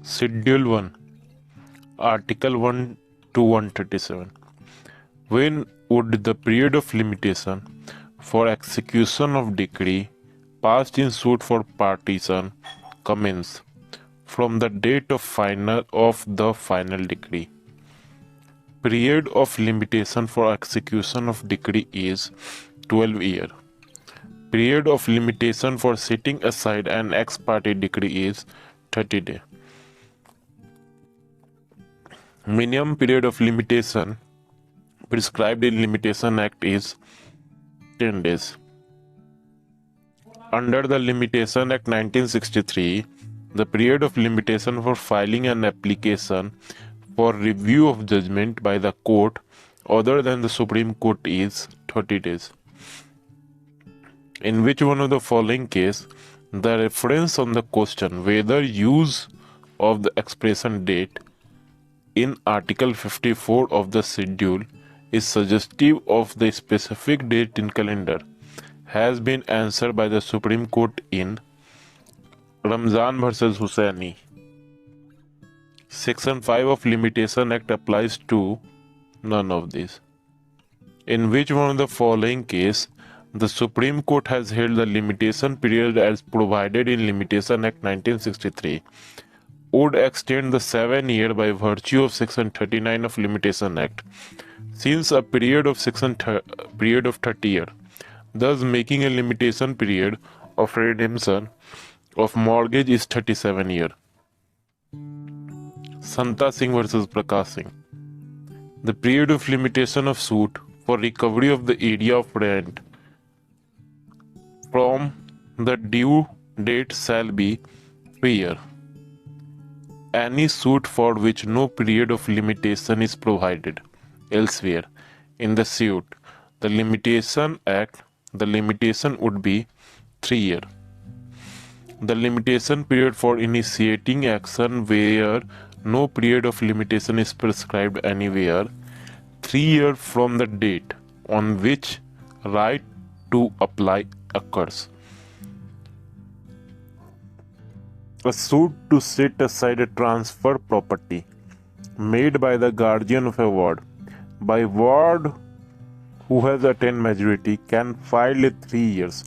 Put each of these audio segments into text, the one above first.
Schedule 1, Article 1 to 137. When would the period of limitation for execution of decree passed in suit for partition commence from the date of the final decree? Period of limitation for execution of decree is 12 years. Period of limitation for setting aside an ex parte decree is 30 days. Minimum period of limitation prescribed in Limitation Act is 10 days. Under the Limitation Act 1963, the period of limitation for filing an application for review of judgment by the court other than the Supreme Court is 30 days. In which one of the following case, the reference on the question whether use of the expression date in Article 54 of the schedule is suggestive of the specific date in calendar has been answered by the Supreme Court in Ramzan versus Hussaini. Section 5 of Limitation Act applies to none of these. In which one of the following case the Supreme Court has held the limitation period as provided in Limitation Act 1963 would extend the 7 year by virtue of Section 39 of Limitation Act, since a period of 30 year, thus making a limitation period of redemption of mortgage is 37 year. Santa Singh versus Prakash Singh. The period of limitation of suit for recovery of the area of rent from the due date shall be 3 years. Any suit for which no period of limitation is provided elsewhere in the suit, the Limitation Act, the limitation would be 3 years. The limitation period for initiating action where no period of limitation is prescribed anywhere, 3 years from the date on which right to apply occurs. A suit to set aside a transfer property made by the guardian of a ward by ward who has attained majority can file it 3 years.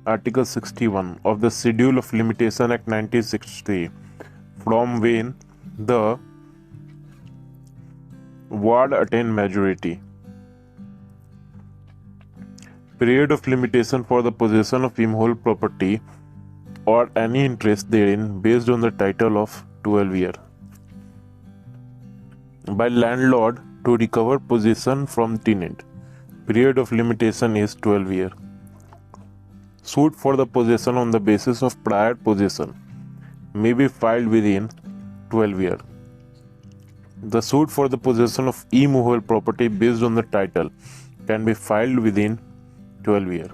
Article 61 of the Schedule of Limitation Act 1963 from when the ward attained majority. Period of limitation for the possession of immovable property or any interest therein based on the title of 12 years. By landlord to recover possession from tenant, period of limitation is 12 years. Suit for the possession on the basis of prior possession may be filed within 12 years. The suit for the possession of immovable property based on the title can be filed within 12 years.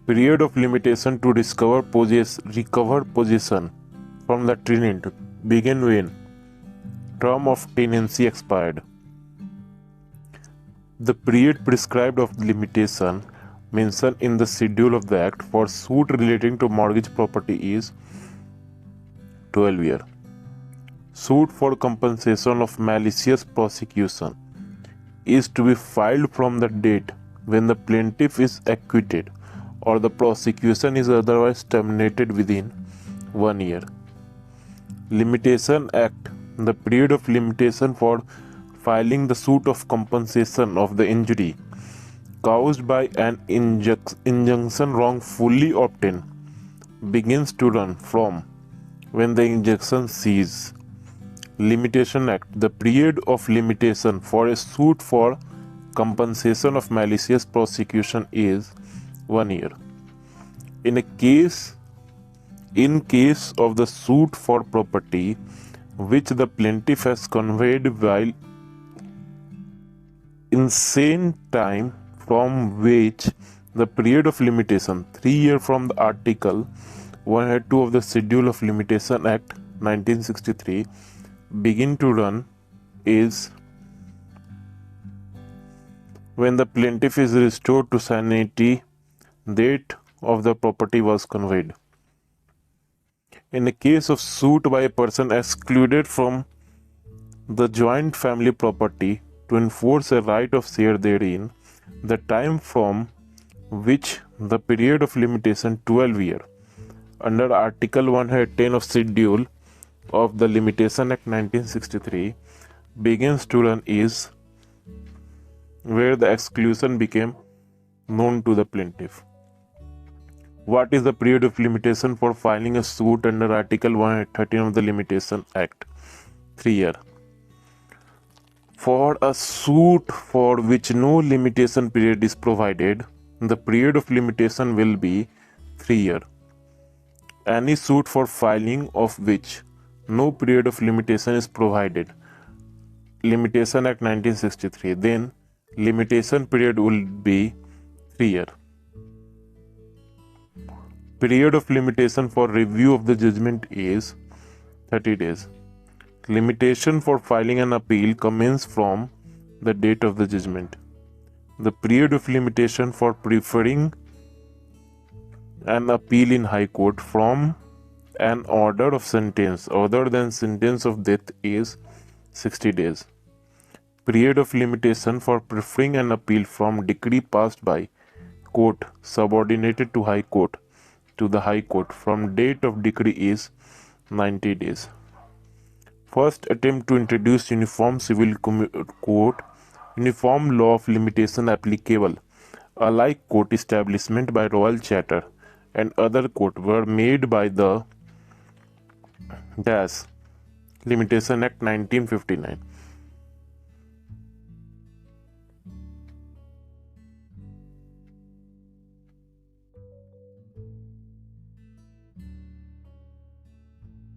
Period of limitation to recover possession from the tenant begin when term of tenancy expired. The period prescribed of limitation mentioned in the schedule of the Act for suit relating to mortgage property is 12 years. Suit for compensation of malicious prosecution is to be filed from the date when the plaintiff is acquitted or the prosecution is otherwise terminated within 1 year. Limitation Act. The period of limitation for filing the suit of compensation of the injury caused by an injunction wrongfully obtained begins to run from when the injunction ceases. Limitation Act. The period of limitation for a suit for compensation of malicious prosecution is 1 year. In case of the suit for property which the plaintiff has conveyed while insane time from which the period of limitation 3 years from the Article 102 of the Schedule of Limitation Act 1963 begin to run is when the plaintiff is restored to sanity date of the property was conveyed. In a case of suit by a person excluded from the joint family property to enforce a right of share therein, the time from which the period of limitation 12 year under Article 110 of Schedule of the Limitation Act 1963 begins to run is where the exclusion became known to the plaintiff. What is the period of limitation for filing a suit under Article 113 of the Limitation Act? 3 years. For a suit for which no limitation period is provided, the period of limitation will be 3 years. Any suit for filing of which no period of limitation is provided, Limitation Act 1963, then limitation period will be 3 years. Period of limitation for review of the judgment is 30 days. Limitation for filing an appeal commences from the date of the judgment. The period of limitation for preferring an appeal in High Court from an order of sentence other than sentence of death is 60 days. Period of limitation for preferring an appeal from decree passed by court subordinated to High Court to the High Court from date of decree is 90 days. First attempt to introduce uniform civil court, uniform law of limitation applicable, alike court establishment by royal charter and other court were made by the Limitation Act 1959.